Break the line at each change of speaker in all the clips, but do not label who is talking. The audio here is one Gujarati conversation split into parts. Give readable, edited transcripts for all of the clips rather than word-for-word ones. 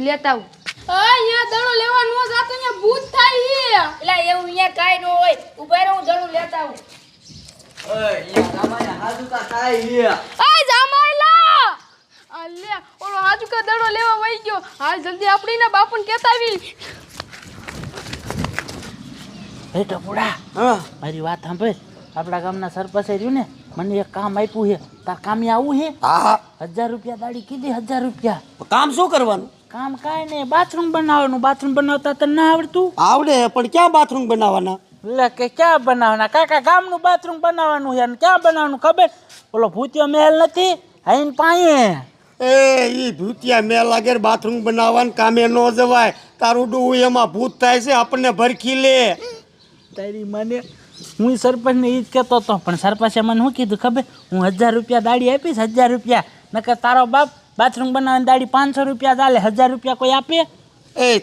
લેતા આવું. અહીંયા દડો લેવા નો જાતો, અહીંયા ભૂત થાય. એટલે એવું અહીંયા કાઈ ન હોય. ઉભા રહો, હું દડો લેતા આવું. ઓલો હાજુકા દડો લેવા વઈ ગયો. હાલ જલ્દી આપણી ના બાપુને કેતા આવી.
ટપુડા, હા મારી વાત સાંભળ. આપણા ગામના સરપંચે રહ્યું ને, મને એક કામ આપ્યું છે. તાર કામે આવું છે?
હા
1000 રૂપિયા દાડી કીધી. 1000 રૂપિયા.
કામ શું કરવાનું?
કામ કાંઈ નહીં, બાથરૂમ બનાવવાનું. બાથરૂમ બનાવતા તને ના આવડતું?
આવડે, પણ ક્યાં બાથરૂમ બનાવવાના?
એટલે કે ક્યાં બનાવવાના કાકા? ગામનું બાથરૂમ બનાવવાનું છે. અને ક્યાં બનાવવાનું ખબર? ઓલો ભૂતિયો મહેલ નથી આઈન પાયે.
ઈ ભૂતિયા મેં લાગે બાથરૂમ બનાવવાનું કામે ન જવાય. તારું ડું એમાં ભૂત થાય છે, આપણને ભરખી લે.
તારી મને હું સરપંચને એ જ કહેતો હતો, પણ સરપંચે મને શું કીધું ખબર? હું 1000 રૂપિયા દાડી આપીશ. 1000 રૂપિયા. નકર તારો બાપ બાથરૂમ બનાવવાની દાડી 500 રૂપિયા ચાલે. 1000 રૂપિયા કોઈ આપે?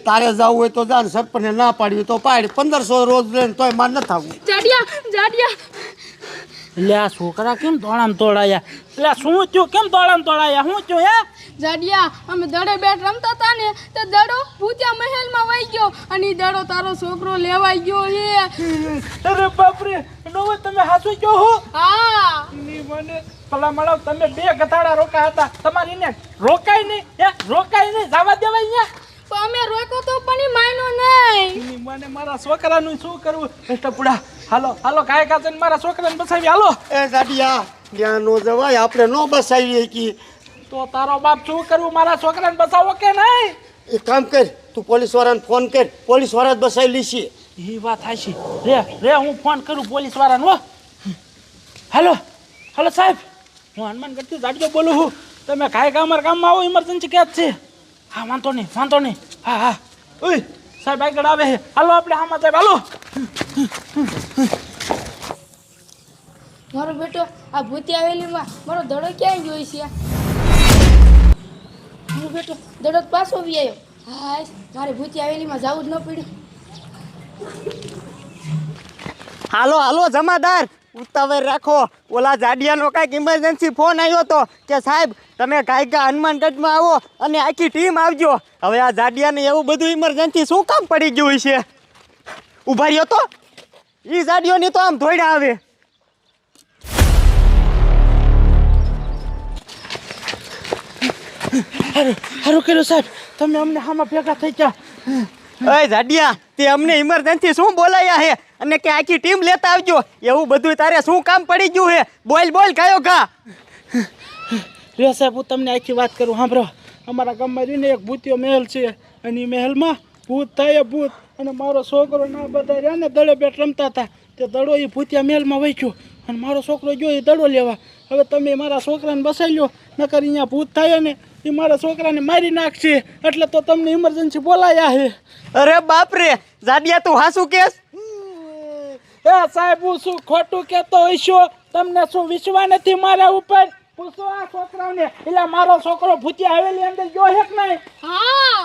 તારે જવું હોય તો જા, સરપંચને ના પાડવી તો પાડ. 1500 રોજ લઈને તોય માર ન થાવું.
જાડિયા
એટલે આ છોકરા કેમ તોડામ તોડાયા? એટલે શું થયું? કેમ તોડામ તોડાયા? શું થયું હે?
જાડિયા, અમે દડે બેટ રમતા હતા ને, તો દડો ભૂતિયા મહેલમાં વઈ ગયો અને ઈ દડો તારો છોકરો લેવાઈ ગયો હે.
અરે બાપરે, નોવે તમે હાસુ કહો હો?
હા.
ની મને ભલા મળો, તમે બે ગધાડા રોકા હતા. તમારી ને રોકાય નહીં, રોકાય નહીં, જવા દેવાય અહીંયા.
પણ અમે રોકો તો પણ ઈ માયનો નહીં.
ની મને મારા છોકરાનું શું કરવું? ટપુડા, હાલો હાલો, કાય કાચન મારા છોકરાને બસાવી. હાલો
જાડિયા, ત્યાં નો જવાય, આપણે નો બસાવીએ કી.
તો તારો બાપ શું કરવું? મારા છોકરાને બસાવો કે નહીં?
એક કામ કર, તું પોલીસ વાળાને ફોન કર. પોલીસ વાળા જ બસાવી લીધી.
એ વાત હાચી. રે હું ફોન કરું પોલીસ વાળાને. હો હાલો હાલો સાહેબ, હું હનુમાનગઢથી જાડજો બોલું છું. તમે કાંઈ અમારા ગામમાં આવો, ઇમરજન્સી કેસ છે. હા વાંધો નહીં. હા ઓય સાહેબ આગળ આવે છે. હાલો આપણે આમાં સાહેબ હાલો.
મારો બેટો આ ભૂતિયા વેલીમાં મારો દડો ક્યાંય જોઈ છે? મારો બેટો દડો પાછો આવી આવ્યો. હા, મારે ભૂતિયા વેલીમાં જવું જ ન પડ્યું.
હાલો હાલો જમાદાર, ઉતાવળ રાખો. ઓલા જાડિયાનો કાંઈક ઇમરજન્સી ફોન આવ્યો હતો કે સાહેબ તમે કાંઈક હનુમાનગઢમાં આવો અને આખી ટીમ આવજો. હવે આ જાડિયાને એવું બધું ઇમરજન્સી શું કામ પડી ગયું છે? ઊભા રહ્યો તો એ જાડિયોની તો આમ ધોઈડા આવે.
હારું કર્યું સાહેબ, તમે અમને આમાં ભેગા થઈ ગયા.
અય જાડિયા, તે અમને ઇમરજન્સી શું બોલાયા હે અને કે આખી ટીમ લેતા આવજો? એવું બધું તારે શું કામ પડી ગયું હે? બોલ કયો ઘા?
રે સાહેબ, હું તમને આખી વાત કરું સાંભળો. અમારા ગામમાં રહીને એક ભૂતિયો મહેલ છે, અને એ મહેલમાં ભૂત થાય ભૂત. અને મારો છોકરો ના બધા રહ્યા ને દડે બેટ રમતા હતા, તે દડો એ ભૂતિયા મહેલમાં વહી અને મારો છોકરો ગયો એ દડો લેવા. હવે તમે મારા છોકરાને બસાવી લો, નકર અહીંયા ભૂત થાય ને એ મારા છોકરાને મારી નાખશે. એટલે તો તમને ઇમરજન્સી બોલાયા છે.
અરે બાપરે, જાડિયા તું હાસું કેસ?
સાહેબ, હું શું ખોટું કહેતો હોઈશું? તમને શું વિશ્વાસ નથી મારા ઉપર? પૂછો આ છોકરાઓને. એટલે મારો છોકરો ભૂતિયા હવેલી અંદર ગયો હે કે નહીં?
હા.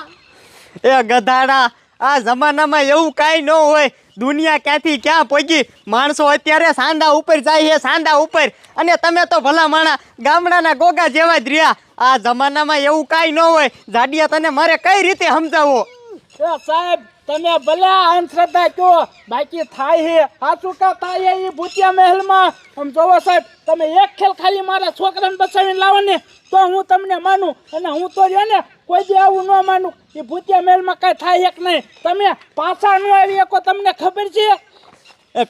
એ ગધાડા, આ જમાનામાં એવું કાંઈ ન હોય. દુનિયા ક્યાંથી ક્યાં પહોંચી. માણસો અત્યારે સાંડા ઉપર જાય છે, સાંડા ઉપર. અને તમે તો ભલા માણા ગામડાના ગોગા જેવા જ રહ્યા. આ જમાનામાં એવું કાંઈ ન હોય. જાડિયા તને મારે કઈ રીતે સમજાવો?
સાહેબ, તમે ભલે અંધશ્રદ્ધા કહો, બાકી થાય છે સાચું કા થાય એ ભૂતિયા મહેલમાં. આમ જોવો સાહેબ, તમે એક ખેલ ખાલી મારા છોકરાને બચાવીને લાવો ને તો હું તમને માનું. અને હું તો રહ્યો ને કોઈ દી આવું ન માનું. એ ભૂતિયા મહેલમાં કાંઈ થાય એક નહીં. તમે પાછા ન આવી શકો, તમને ખબર છે?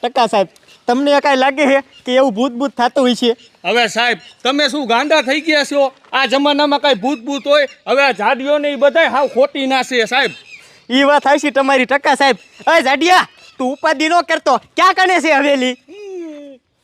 ટકા સાહેબ, તમને કાંઈ લાગે છે કે એવું ભૂત થતું હોય છે?
હવે સાહેબ, તમે શું ગાંડા થઈ ગયા છો? આ જમાનામાં કાંઈ ભૂત હોય? હવે આ જાડીઓ ને એ બધાય હાવ ખોટી ના છે સાહેબ.
એ વાત હાચી તમારી ટકા સાહેબ. અય જાડિયા, તું ઉપાધિ ન કરતો. ક્યાં કને છે હવેલી?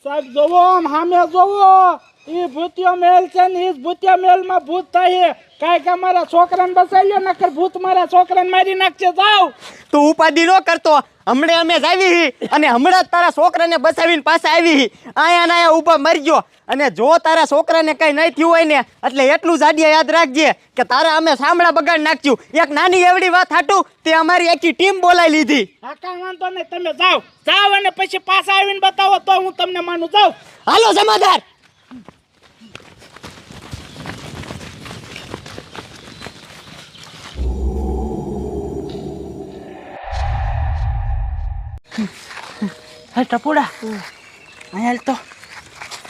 સાહેબ જોવો, આમ સામે જોવો. એ ભૂતિયો મહેલ છે ને, એ ભૂતિયા મહેલમાં ભૂત થાય. કાંઈક અમારા છોકરાને બસાવી લો, નકર ભૂત મારા છોકરાને મારી નાખશે. જાવ.
તું ઉપાધિ ન કરતો. હમણાં અમે જ આવી અને હમણાં જ તારા છોકરાને બસાવીને પાછા આવી. અહીંયા ઊભા મરી ગયો. અને જો તારા છોકરાને કઈ નહીં થયું હોય ને, એટલે એટલું જાડિયા યાદ રાખજે કે તારા અમે સાંભળા બગાડ નાખ્યું. એક નાની એવડી વાત હાટું તે અમારી આખી ટીમ બોલાવી લીધી.
હા, કાંઈ વાંધો નહીં, તમે જાઓ અને પછી પાછા આવીને બતાવો તો હું તમને માનું. જાઓ.
હાલો જમાદાર.
હે ટપુડા અહીંયા તો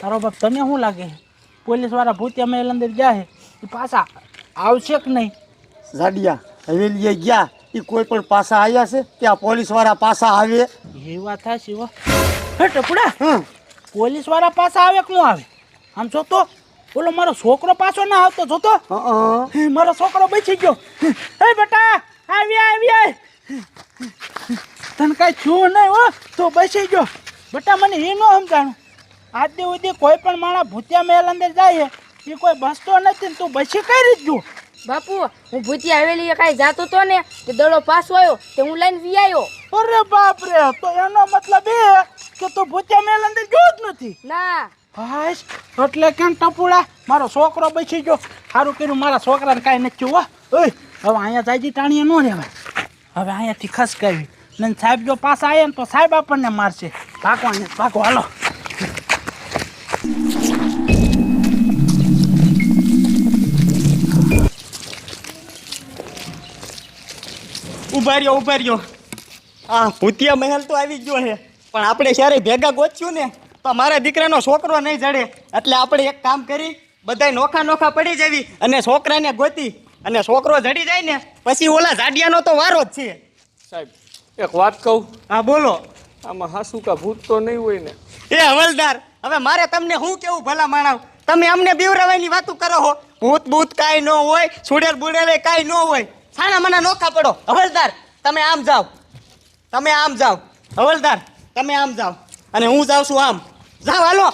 તારો બાપ તને શું લાગે પોલીસવાળા ભૂતિયા મહેલ અંદર જાય એ પાછા આવશે કે નહીં?
જાડિયા હવેલીએ ગયા એ કોઈ પણ પાછા આવ્યા છે ત્યાં પોલીસવાળા પાછા આવે?
એ વાત થાય શિવા. હે ટપુડા પોલીસવાળા પાછા આવે કે ન આવે? આમ જોતો બોલો મારો છોકરો પાછો ના આવતો જોતો. મારો છોકરો બચી ગયો. હે બેટા આવી તને કઈ થયું નહીં હો તો બચી ગયો બેટા. મને એ ન સમજાણું આજ સુધી કોઈ પણ માણસ ભૂતિયા મહેલ અંદર જાય એ કોઈ બસતો નથી ને તું બચી કઈ રીત ગયો?
બાપુ હું ભૂતિયા હવેલી કાંઈ જાતો તો ને તે દડો પાછો આવ્યો તે હું લઈને વી આવ્યો.
અરે બાપ રે, તો એનો મતલબ એ કે તું ભૂતિયા મહેલ અંદર ગયો જ નથી?
ના
હાશ, એટલે કેમ ટપુડા મારો છોકરો બચી ગયો. સારું કર્યું મારા છોકરાને કાંઈ નથી થયું. ઓય હવે અહીંયા જાયજી ટાણીએ ન રહેવાય. હવે અહીંયાથી ખસકાવી ને સાહેબ જો પાછા આવ્યા ને તો સાહેબ આપણને મારશે. ભાગો અહીંયા ભાગો હાલો.
ઉભા રહ્યો આ ભૂતિયા મહેલ તો આવી ગયો છે પણ આપણે જ્યારે ભેગા ગોચ્યું ને તો મારા દીકરાનો છોકરો નહીં જડે એટલે આપણે એક કામ કરી બધાય નોખા પડી જવી અને છોકરાને ગોતી અને છોકરો જડી જાય ને પછી ઓલા જાડિયાનો તો વારો જ છે.
સાહેબ એક વાત કહું?
હા બોલો.
આમાં હાસુ કા ભૂત તો નહીં હોય ને?
એ હવલદાર હવે મારે તમને શું કેવું ભલા માણાવ, તમે અમને બીવરાવાની વાતું કરો હો. ભૂત કાંઈ ન હોય, સુડેલ બુડેલે કાંઈ ન હોય, સાના મને નોખા પડો. હવલદાર તમે આમ જાઓ હવલદાર તમે આમ જાઓ અને હું જાઉં છું આમ. જાઓ હાલો.